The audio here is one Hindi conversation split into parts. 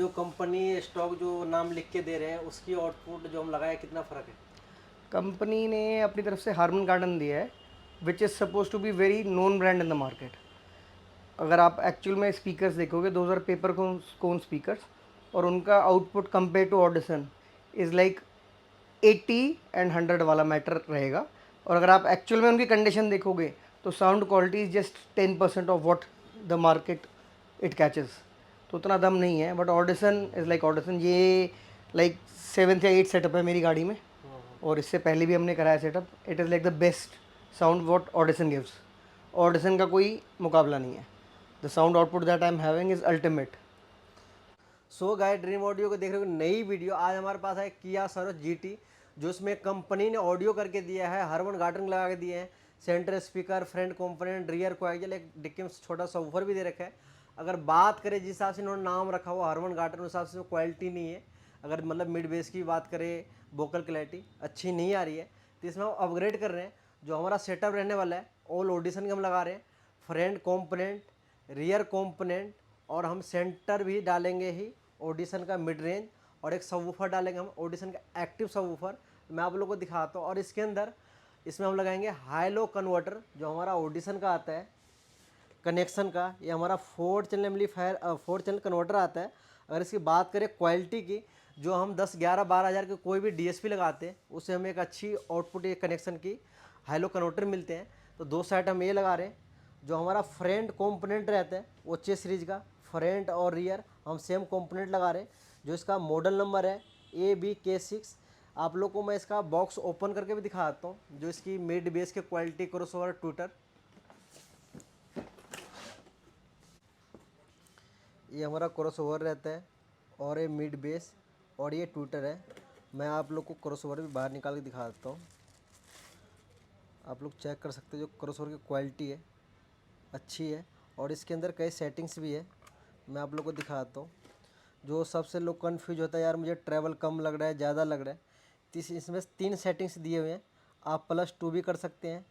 जो कंपनी स्टॉक जो नाम लिख के दे रहे हैं उसकी आउटपुट जो हम लगाए कितना फ़र्क है? कंपनी ने अपनी तरफ से हारमन गार्डन दिया है, which is suppose to be very known brand in the market. अगर आप एक्चुअल में स्पीकर्स देखोगे, those are paper cone speakers, और उनका output compare to Audison is like 80 and 100 वाला मैटर रहेगा। और अगर आप एक्चुअल में उनकी कंडीशन देखोगे तो sound quality is just 10% of what the market it catches. तो उतना दम नहीं है, but Audison is like Audison. ये लाइक 7th या 8th सेटअप है मेरी गाड़ी में, और इससे पहले भी हमने कराया setup. It is like the best sound what Audison gives. Audison का कोई मुकाबला नहीं है। The sound output that I am having is ultimate. So guys, dream audio को देख रहे हो, नई वीडियो आज हमारे पास है किया सरोज जीटी, जो इसमें कंपनी ने ऑडियो करके दिया है, हारमन गार्डन लगा के दिए हैं, centre speaker, front component, rear coaxial, एक डिक्की में छोटा सा ऊपर भी दे रखा है। अगर बात करें जिस हिसाब से इन्होंने नाम रखा हुआ हारमन गार्डन, उस हिसाब से क्वालिटी नहीं है। अगर मतलब मिड बेस की बात करें, वोकल क्लैरिटी अच्छी नहीं आ रही है, तो इसमें हम अपग्रेड कर रहे हैं। जो हमारा सेटअप रहने वाला है ऑल ऑडिशन के हम लगा रहे हैं, फ्रंट कॉम्पोनेंट, रियर कॉम्पोनेंट, और हम सेंटर भी डालेंगे ही ऑडिशन का मिड रेंज, और एक सबवूफर डालेंगे हम ऑडिशन का एक्टिव सबवूफर। मैं आप लोगों को दिखाता हूँ। और इसके अंदर इसमें हम लगाएंगे हाई लो कन्वर्टर, जो हमारा ऑडिशन का आता है कनेक्शन का। ये हमारा 4 चैनल एम्पलीफायर, 4 चैनल कन्वर्टर आता है। अगर इसकी बात करें क्वालिटी की, जो हम 10, 11, 12 हज़ार के कोई भी डीएसपी लगाते हैं, उससे हमें एक अच्छी आउटपुट ये कनेक्शन की हाई लो कन्वर्टर मिलते हैं। तो 2 साइड हम ये लगा रहे हैं। जो हमारा फ्रंट कंपोनेंट रहता है ओचे सीरीज का, फ्रंट और रियर हम सेम कंपोनेंट लगा रहे हैं। जो इसका मॉडल नंबर है ABK6। आप लोग को मैं इसका बॉक्स ओपन करके भी दिखाता हूँ। जो इसकी मिड बेस के क्वालिटी क्रॉसओवर ट्विटर, ये हमारा क्रॉसओवर रहता है, और ये मिड बेस, और ये ट्विटर है। मैं आप लोग को क्रॉसओवर भी बाहर निकाल के दिखा देता हूँ। आप लोग चेक कर सकते हो, जो क्रॉसओवर की क्वालिटी है अच्छी है, और इसके अंदर कई सेटिंग्स भी है। मैं आप लोग को दिखाता हूँ। जो सबसे लोग कन्फ्यूज होता है, यार मुझे ट्रैवल कम लग रहा है, ज़्यादा लग रहा है, तो इसमें 3 सेटिंग्स दिए हुए हैं। आप +2 भी कर सकते हैं,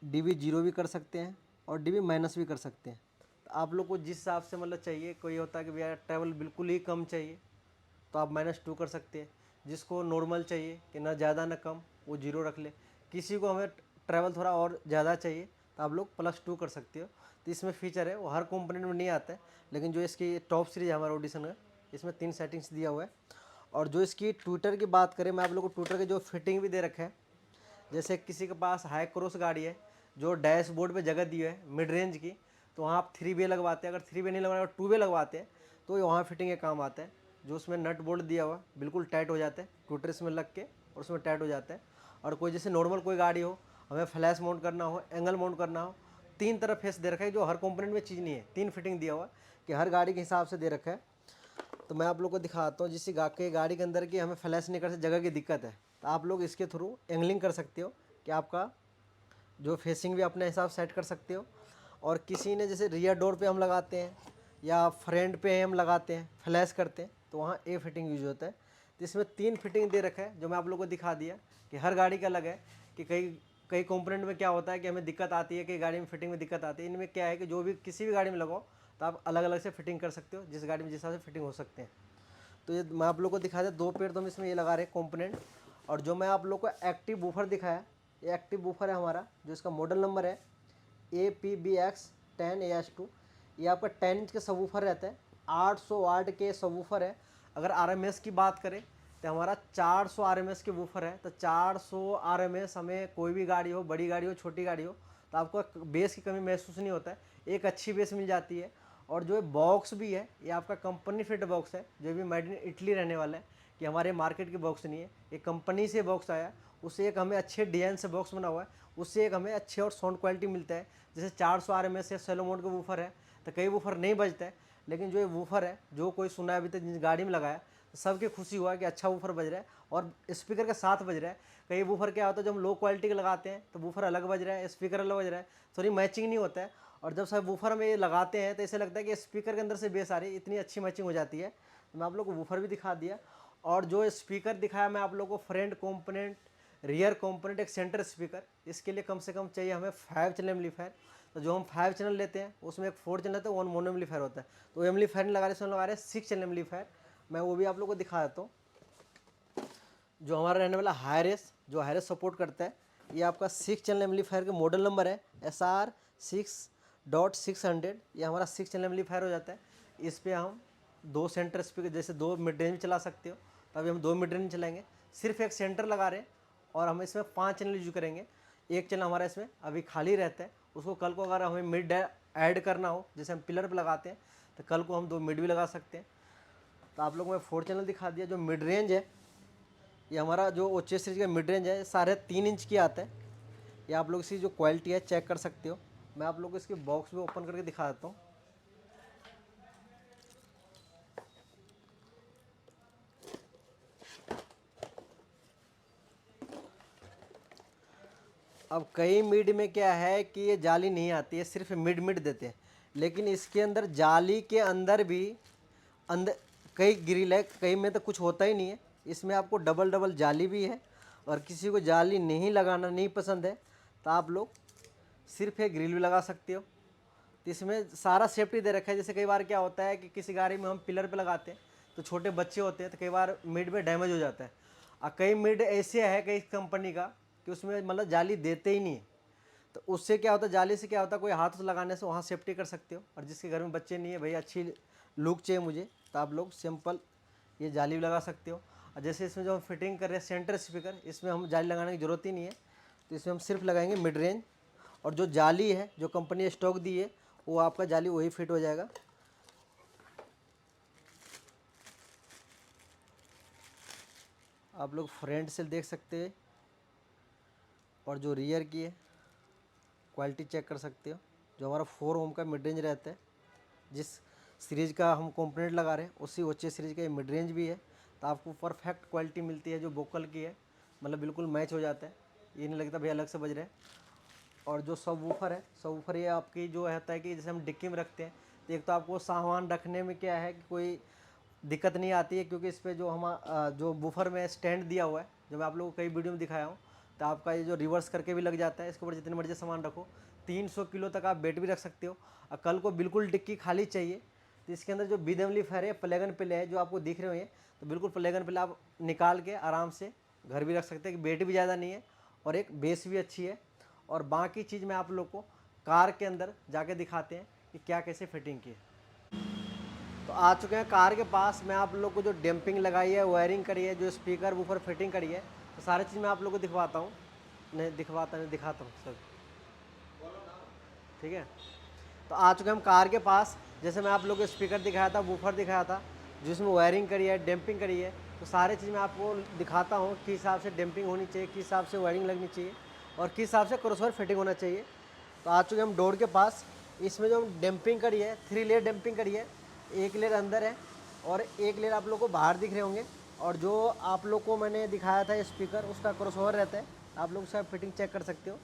DB0 भी कर सकते हैं, और DB- भी कर सकते हैं। तो आप लोग को जिस हिसाब से मतलब चाहिए, कोई होता है कि भैया ट्रैवल बिल्कुल ही कम चाहिए, तो आप -2 कर सकते हैं। जिसको नॉर्मल चाहिए कि ना ज़्यादा ना कम, वो 0 रख ले। किसी को हमें ट्रैवल थोड़ा और ज़्यादा चाहिए, तो आप लोग +2 कर सकते हो। तो इसमें फीचर है, वो हर कंपोनेंट में नहीं आता है, लेकिन जो इसकी टॉप सीरीज है हमारा ऑडिशन का, इसमें 3 सेटिंग्स दिया हुआ है। और जो इसकी ट्विटर की बात करें, मैं आप लोग को ट्विटर की जो फिटिंग भी दे रखा है। जैसे किसी के पास हाई क्रॉस गाड़ी है, जो डैशबोर्ड पे जगह दी है मिड रेंज की, तो वहाँ आप 3 वे लगवाते हैं। अगर 3 वे नहीं लगवाए, 2 वे लगवाते हैं, तो ये वहाँ फिटिंग के काम आता है। जो उसमें नट बोल्ट दिया हुआ बिल्कुल टाइट हो जाता है, ट्विटर इसमें लग के, और उसमें टाइट हो जाता है। और कोई जैसे नॉर्मल कोई गाड़ी हो, हमें फ्लैश माउंट करना हो, एंगल माउंट करना हो, 3 तरफ फेस दे रखा है, जो हर कंपोनेंट में चीज़ नहीं है। 3 फिटिंग दिया हुआ है कि हर गाड़ी के हिसाब से दे रखा है। तो मैं आप लोग को दिखाता हूँ। जिस गाड़ी के अंदर की हमें फ्लैश नहीं कर सकते, जगह की दिक्कत है, तो आप लोग इसके थ्रू एंगलिंग कर सकते हो कि आपका जो फेसिंग भी अपने हिसाब सेट कर सकते हो। और किसी ने जैसे रियर डोर पे हम लगाते हैं, या फ्रंट पे हम लगाते हैं, फ्लैश करते हैं, तो वहाँ ए फिटिंग यूज होता है। तो इसमें 3 फिटिंग दे रखा है, जो मैं आप लोगों को दिखा दिया कि हर गाड़ी का अलग है। कि कई कई कंपोनेंट में क्या होता है कि हमें दिक्कत आती है, कई गाड़ी में फिटिंग में दिक्कत आती है। इनमें क्या है कि जो भी किसी भी गाड़ी में लगाओ, तो आप अलग अलग से फिटिंग कर सकते हो, जिस गाड़ी में जिस हिसाब से फिटिंग हो सकते हैं। तो ये मैं आप लोग को दिखाया था, 2 पेड़ तो हम इसमें ये लगा रहे हैं कंपोनेंट। और जो मैं आप लोग को एक्टिव बूफर दिखाया, ये एक्टिव बूफर है हमारा, जो इसका मॉडल नंबर है APBX10AS2। ये आपका 10 इंच का सबवूफर रहता है, 800 वाट के सबवूफर है। अगर RMS की बात करें, तो हमारा 400 RMS के वूफर है। तो 400 RMS हमें कोई भी गाड़ी हो, बड़ी गाड़ी हो, छोटी गाड़ी हो, तो आपको बेस की कमी महसूस नहीं होता है। एक अच्छी बेस मिल जाती है। और जो बॉक्स भी है, ये आपका कंपनी फिट बॉक्स है, जो भी मेड इन इटली रहने वाला है, कि हमारे मार्केट की बॉक्स नहीं है, ये कंपनी से बॉक्स आया। उससे एक हमें अच्छे डिजाइन से बॉक्स बना हुआ है, उससे एक हमें अच्छे और साउंड क्वालिटी मिलता है। जैसे 400 RMS या सेलोमोन का वूफर है, तो कई वूफर नहीं बजता है, लेकिन जो ये वूफर है, जो कोई सुना है अभी तक जिस गाड़ी में लगाया, तो सबकी खुशी हुआ कि अच्छा वूफर बज रहा है और स्पीकर के साथ बज रहा है। कई वूफर क्या होता है, जब हम लो क्वालिटी के लगाते हैं तो वूफर अलग बज रहा है, स्पीकर अलग बज रहा है, थोड़ी मैचिंग नहीं होता है। और जब सब वूफर में ये लगाते हैं, तो ऐसे लगता है कि स्पीकर के अंदर से बेस आ रही है, इतनी अच्छी मैचिंग हो जाती है। तो मैं आप लोग को वूफर भी दिखा दिया। और जो स्पीकर दिखाया मैं आप लोग को, फ्रंट कंपोनेंट, रियर कंपोनेंट, एक सेंटर स्पीकर, इसके लिए कम से कम चाहिए हमें 5 चैनल एम्पलीफायर। तो जो हम 5 चैनल लेते हैं उसमें एक 4 चैनल रहता है, 1 मोनो एम्पलीफायर होता है। तो एम्पलीफायर नहीं लगा रहे, इसमें लगा रहे हैं 6 चैनल एम्पलीफायर। मैं वो भी आप लोग को दिखा देता हूँ। जो हमारा रहने वाला हायरेस, जो हायरेस सपोर्ट करता है, ये आपका 6 चैनल एम्पलीफायर का मॉडल नंबर है SR6.600। ये हमारा 6 चैनल एम्पलीफायर हो जाता है। इस पर हम 2 सेंटर स्पीकर, जैसे 2 मिड रेंज भी चला सकते हो, तो अभी हम 2 मिड रेंज चलाएंगे। सिर्फ एक सेंटर लगा रहे हैं और हम इसमें 5 चैनल यूज करेंगे। एक चैनल हमारा इसमें अभी खाली रहता है, उसको कल को अगर हमें मिड ऐड करना हो, जैसे हम पिलर पर लगाते हैं, तो कल को हम 2 मिड भी लगा सकते हैं। तो आप लोगों को मैं 4 चैनल दिखा दिया। जो मिड रेंज है, ये हमारा जो ओचे सीरीज का मिड रेंज है, 3.5 इंच की आता है। ये आप लोग इसकी जो क्वालिटी है चेक कर सकते हो। मैं आप लोग को इसकी बॉक्स भी ओपन करके दिखा देता हूँ। अब कई मिड में क्या है कि ये जाली नहीं आती है, सिर्फ मिड मिड देते हैं, लेकिन इसके अंदर जाली के अंदर भी अंदर कई ग्रिल है, कई में तो कुछ होता ही नहीं है। इसमें आपको डबल डबल जाली भी है। और किसी को जाली नहीं लगाना नहीं पसंद है, तो आप लोग सिर्फ एक ग्रिल भी लगा सकते हो। तो इसमें सारा सेफ्टी दे रखा है। जैसे कई बार क्या होता है कि किसी गाड़ी में हम पिलर पे लगाते हैं, तो छोटे बच्चे होते हैं, तो कई बार मिड में डैमेज हो जाता है। और कई मिड ऐसे है कई कंपनी का कि उसमें मतलब जाली देते ही नहीं है। तो उससे क्या होता है, जाली से क्या होता है, कोई हाथ से लगाने से वहाँ सेफ्टी कर सकते हो। और जिसके घर में बच्चे नहीं है, भाई अच्छी लुक चाहिए मुझे, तो आप लोग सिंपल ये जाली भी लगा सकते हो। और जैसे इसमें जो हम फिटिंग कर रहे हैं सेंटर स्पीकर, इसमें हम जाली लगाने की ज़रूरत ही नहीं है। तो इसमें हम सिर्फ लगाएंगे मिड रेंज, और जो जाली है जो कंपनी ने स्टॉक दी है, वो आपका जाली वही फिट हो जाएगा। आप लोग फ्रंट से देख सकते हैं, और जो रियर की है क्वालिटी चेक कर सकते हो। जो हमारा 4 ओम का मिड रेंज रहता है, जिस सीरीज़ का हम कंपोनेंट लगा रहे हैं उसी ओचे सीरीज़ का ये मिड रेंज भी है। तो आपको परफेक्ट क्वालिटी मिलती है। जो वोकल की है, मतलब बिल्कुल मैच हो जाता है, ये नहीं लगता भाई अलग से बज रहा है। और जो सब वूफर है, सब वूफर ये आपकी जो होता है कि जैसे हम डिक्की में रखते हैं, तो एक तो आपको सामान रखने में क्या है कि कोई दिक्कत नहीं आती है, क्योंकि इस पर जो जो वूफर में स्टैंड दिया हुआ है, जो मैं आप लोगों को कई वीडियो में दिखाया हूँ, तो आपका ये जो रिवर्स करके भी लग जाता है। इसके ऊपर जितने मर्जी सामान रखो, 300 किलो तक आप वेट भी रख सकते हो। और कल को बिल्कुल डिक्की खाली चाहिए, तो इसके अंदर जो बिग एम्पलीफायर है, प्लग एंड प्ले है, जो आपको दिख रहे हो, तो बिल्कुल प्लग एंड प्ले आप निकाल के आराम से घर भी रख सकते हैं, कि वेट भी ज़्यादा नहीं है और एक बेस भी अच्छी है। और बाकी चीज़ मैं आप लोग को कार के अंदर जाके दिखाते हैं कि क्या कैसे फिटिंग की है। तो आ चुके हैं कार के पास। मैं आप लोग को जो डैम्पिंग लगाई है, वायरिंग करी है, जो स्पीकर वूफर फिटिंग करी है, तो सारी चीज़ मैं आप लोग को दिखवाता हूँ। दिखाता हूँ सब, ठीक है। तो आ चुके हैं हम कार के पास। जैसे मैं आप लोग को स्पीकर दिखाया था, वूफर दिखाया था, जिसमें वायरिंग करी है, डैम्पिंग करी है, तो सारी चीज़ मैं आपको दिखाता हूँ किस हिसाब से डैम्पिंग होनी चाहिए, किस हिसाब से वायरिंग लगनी चाहिए, और किस हिसाब से क्रॉसओवर फिटिंग होना चाहिए। तो आ चुके हम डोर के पास। इसमें जो हम डैम्पिंग करी है, 3 लेयर डैम्पिंग करी है। एक लेयर अंदर है और एक लेयर आप लोग को बाहर दिख रहे होंगे। और जो आप लोग को मैंने दिखाया था स्पीकर, उसका क्रॉसओवर रहता है। आप लोग उसका फिटिंग चेक कर सकते हो।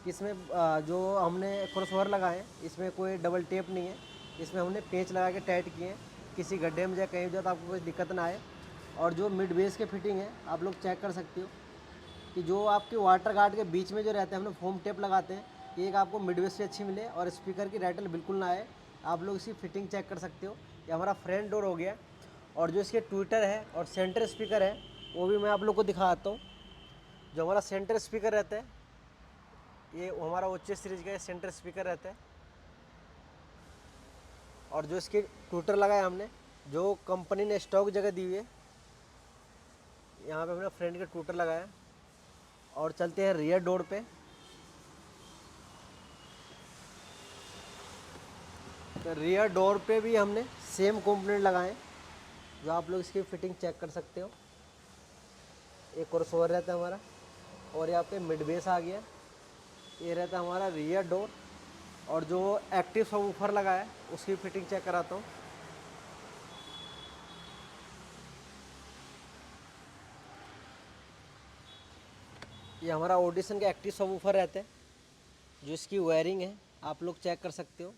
इसमें जो हमने क्रॉसओवर लगाए हैं, इसमें कोई डबल टेप नहीं है। इसमें हमने पेंच लगा के टाइट किए हैं, किसी गड्ढे में या कहीं जाए तो आपको कोई दिक्कत ना आए। और जो मिड बेस के फिटिंग है, आप लोग चेक कर सकते हो कि जो आपके वाटर गार्ड के बीच में जो रहते हैं, हम लोग फोम टेप लगाते हैं, एक आपको मिड बेस से अच्छी मिले और स्पीकर की रैटल बिल्कुल ना आए। आप लोग इसकी फिटिंग चेक कर सकते हो। ये हमारा फ्रंट डोर हो गया। और जो इसके ट्विटर है और सेंटर स्पीकर है, वो भी मैं आप लोग को दिखाता हूँ। जो हमारा सेंटर स्पीकर रहता है, ये हमारा उच्च सीरीज का सेंटर स्पीकर रहता है। और जो इसके ट्विटर लगाया हमने, जो कंपनी ने स्टॉक जगह दी हुई है, यहाँ पे हमने फ्रंट के ट्विटर लगाया। और चलते हैं रियर डोर पे। तो रियर डोर पे भी हमने सेम कंपोनेंट लगाए, जो आप लोग इसकी फिटिंग चेक कर सकते हो। एक क्रॉसओवर रहता है हमारा, और यहाँ पे मिड बेस आ गया। ये रहता है हमारा रियर डोर। और जो एक्टिव सबवूफर लगा है, उसकी फिटिंग चेक कराता हूँ। ये हमारा ऑडिशन का एक्टिव सबवूफर रहता है। जो इसकी वायरिंग है, आप लोग चेक कर सकते हो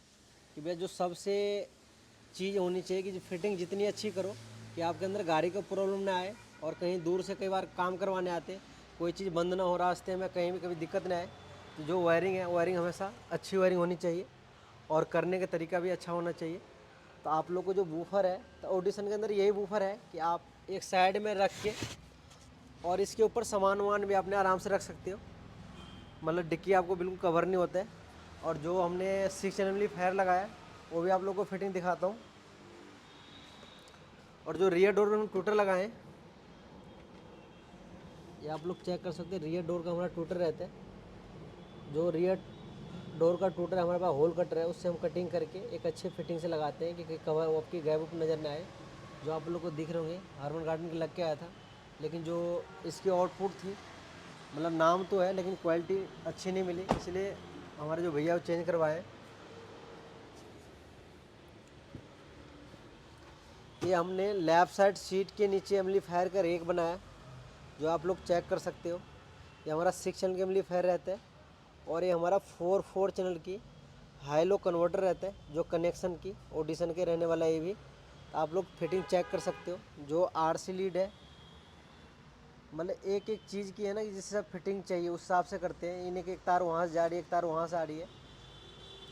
कि भैया जो सबसे चीज़ होनी चाहिए कि जो फिटिंग जितनी अच्छी करो कि आपके अंदर गाड़ी का प्रॉब्लम ना आए। और कहीं दूर से कई बार काम करवाने आते, कोई चीज़ बंद ना हो रास्ते में, कहीं भी कभी दिक्कत ना आए। तो जो वायरिंग है, वायरिंग हमेशा अच्छी वायरिंग होनी चाहिए और करने का तरीका भी अच्छा होना चाहिए। तो आप लोग को जो वूफर है, तो ऑडिशन के अंदर यही वूफर है कि आप एक साइड में रख के और इसके ऊपर सामान वामान भी अपने आराम से रख सकते हो, मतलब डिक्की आपको बिल्कुल कवर नहीं होता है। और जो हमने 6 एम्पलीफायर लगाया है वो भी आप लोग को फिटिंग दिखाता हूँ। और जो रियर डोर में हम टूटर लगाए हैं, ये आप लोग चेक कर सकते हैं। रियर डोर का हमारा टूटर रहता है, जो रियर डोर का टूटर हमारे पास होल कटर है, उससे हम कटिंग करके एक अच्छे फिटिंग से लगाते हैं कि कवर आपकी गैप उप नज़र ना आए। जो आप लोग को दिख रहे होंगे हार्मन गार्डन के लग के आया था, लेकिन जो इसकी आउटपुट थी, मतलब नाम तो है लेकिन क्वालिटी अच्छी नहीं मिली, इसलिए हमारे जो भैया वो चेंज करवाए। ये हमने लेफ्ट साइड सीट के नीचे एम्पलीफायर का रेक बनाया, जो आप लोग चेक कर सकते हो। ये हमारा 6 चैनल का एम्पलीफायर रहता है और ये हमारा 4 चैनल की हाई लो कन्वर्टर रहता है, जो कनेक्शन की ऑडिशन के रहने वाला है। ये भी तो आप लोग फिटिंग चेक कर सकते हो। जो आरसी लीड है, मतलब एक एक चीज़ की है ना कि जिस हिसाब फिटिंग चाहिए उस हिसाब से करते हैं। इन्हें एक तार वहाँ से जा रही है, एक तार वहाँ से आ रही है,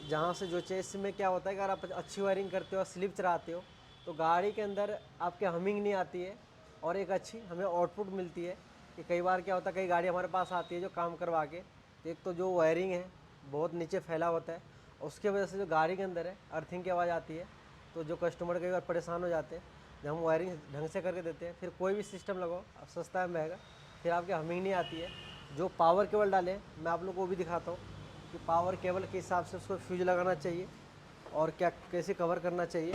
जहाँ से जो चाहिए। इसमें क्या होता है कि अगर आप अच्छी वायरिंग करते हो, स्लिप चलाते हो, तो गाड़ी के अंदर आपके हमिंग नहीं आती है और एक अच्छी हमें आउटपुट मिलती है। कि कई बार क्या होता है, कई गाड़ी हमारे पास आती है जो काम करवा के, तो एक तो जो वायरिंग है बहुत नीचे फैला होता है, उसके वजह से जो गाड़ी के अंदर है अर्थिंग की आवाज़ आती है, तो जो कस्टमर कई बार परेशान हो जाते हैं। जब हम वायरिंग ढंग से करके देते हैं, फिर कोई भी सिस्टम लगाओ अब सस्ता में रहेगा, फिर आपकी हमिंग नहीं आती है। जो पावर केबल डालें, मैं आप लोग को भी दिखाता हूँ कि पावर केबल के हिसाब से उसको फ्यूज लगाना चाहिए और क्या कैसे कवर करना चाहिए।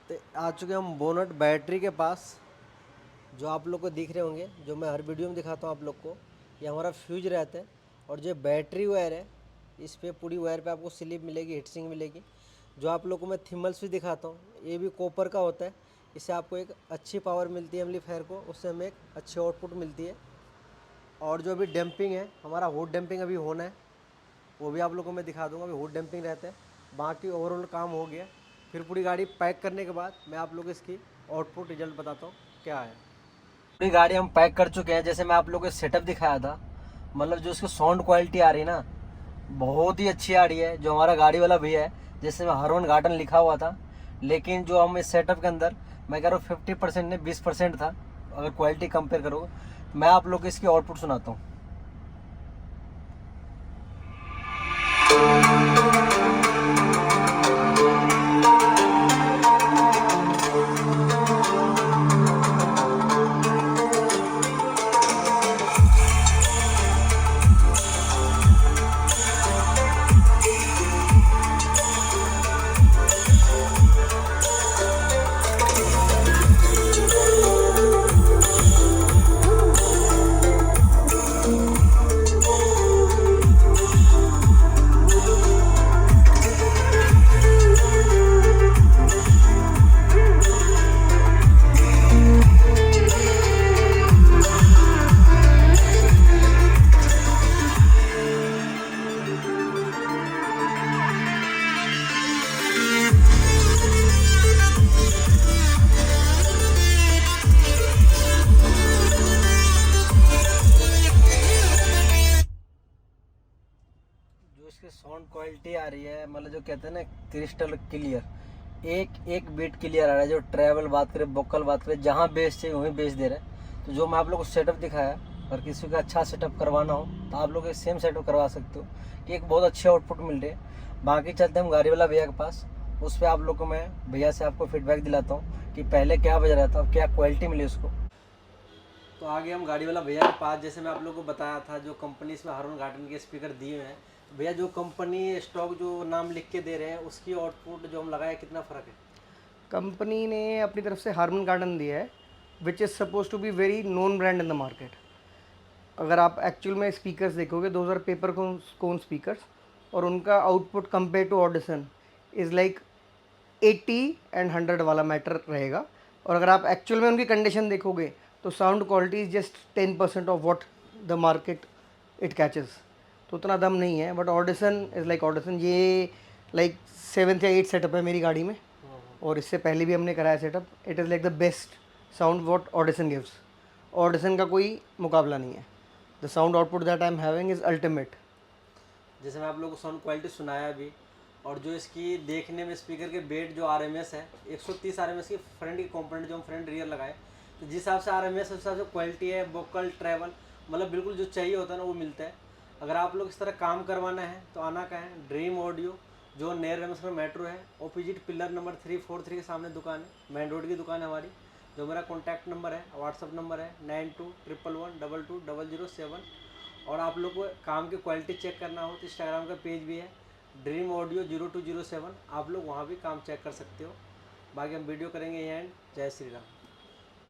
तो आ चुके हम बोनट बैटरी के पास, जो आप लोग को दिख रहे होंगे, जो मैं हर वीडियो में दिखाता हूँ आप लोग को। ये हमारा फ्यूज रहता है और जो बैटरी वायर है, इस पे पूरी वायर पे आपको स्लिप मिलेगी, हीटसिंग मिलेगी। जो आप लोग को मैं थिम्बल्स भी दिखाता हूँ, ये भी कॉपर का होता है। इससे आपको एक अच्छी पावर मिलती है एम्पलीफायर को, उससे हमें एक अच्छी आउटपुट मिलती है। और जो अभी डैम्पिंग है, हमारा हुड डैम्पिंग अभी होना है, वो भी आप लोगों को मैं दिखा दूंगा। अभी हुड डैम्पिंग रहता है, बाकी ओवरऑल काम हो गया। फिर पूरी गाड़ी पैक करने के बाद मैं आप लोगों को इसकी आउटपुट रिजल्ट बताता हूँ क्या है। पूरी गाड़ी हम पैक कर चुके हैं। जैसे मैं आप लोगों को सेटअप दिखाया था, मतलब जो इसकी साउंड क्वालिटी आ रही है ना, बहुत ही अच्छी आ रही है। जो हमारा गाड़ी वाला भैया है, जैसे में हरवन गार्डन लिखा हुआ था, लेकिन जो हम इस सेटअप के अंदर, मैं कह रहा हूँ 50% ने 20% था अगर क्वालिटी कंपेयर करो। मैं आप लोग को इसकी आउटपुट सुनाता हूँ। जो इसकी साउंड क्वालिटी आ रही है, मतलब जो कहते हैं ना क्रिस्टल क्लियर, एक एक बीट क्लियर आ रहा है। जो ट्रैवल बात करें, वोकल बात करें, जहाँ बेस चाहिए वहीं बेस दे रहे हैं। तो जो मैं आप लोग को सेटअप दिखाया, अगर किसी का अच्छा सेटअप करवाना हो तो आप लोग सेम सेटअप करवा सकते हो, कि एक बहुत अच्छी आउटपुट मिल रही है। बाकी चलते हम गाड़ी वाला भैया के पास, उस पर आप लोग को मैं भैया से आपको फीडबैक दिलाता हूँ कि पहले क्या बज रहा था और क्या क्वालिटी मिली उसको। तो आगे हम गाड़ी वाला भैया के पास, जैसे मैं आप लोगों को बताया था, जो कंपनी इसमें हार्मन गार्डन के स्पीकर दिए हैं। भैया जो कंपनी स्टॉक जो नाम लिख के दे रहे हैं, उसकी आउटपुट जो हम लगाए, कितना फ़र्क है? कंपनी ने अपनी तरफ से हार्मन गार्डन दिया है, which is suppose to be very known brand in the market. अगर आप एक्चुअल में स्पीकर्स देखोगे, those are paper cone speakers, और उनका output compare to audition is like 80 and 100 वाला मैटर रहेगा। और अगर आप एक्चुअल में उनकी कंडीशन देखोगे, तो sound quality is just 10% of what the market it catches. तो उतना दम नहीं है, but audition is like audition. ये लाइक 7th या 8th सेटअप है मेरी गाड़ी में, और इससे पहले भी हमने कराया setup. It is like the best sound what Audison gives, Audison का कोई मुकाबला नहीं है। The sound output that I am having is ultimate. जैसे मैं आप लोगों को साउंड क्वालिटी सुनाया भी, और जो इसकी देखने में स्पीकर के बेट जो RMS है 130 RMS की फ्रंट की कंपोनेंट जो हम फ्रंट रियर लगाए, तो जिस हिसाब से RMS उस हिसाब से क्वालिटी है, वोकल ट्रैवल मतलब बिल्कुल जो चाहिए होता है ना वो मिलता है। अगर आप लोग इस तरह काम करवाना है तो आना का है ड्रीम ऑडियो, जो नेर रमेश में मेट्रो है, ऑपोजिट पिलर नंबर 343 के सामने दुकान है, मेन रोड की दुकान है हमारी। जो मेरा कॉन्टैक्ट नंबर है, व्हाट्सअप नंबर है 9211122007। और आप लोग को काम की क्वालिटी चेक करना हो तो इंस्टाग्राम का पेज भी है ड्रीम ऑडियो 0207, आप लोग वहाँ भी काम चेक कर सकते हो। बाकी हम वीडियो करेंगे एंड। जय श्री राम।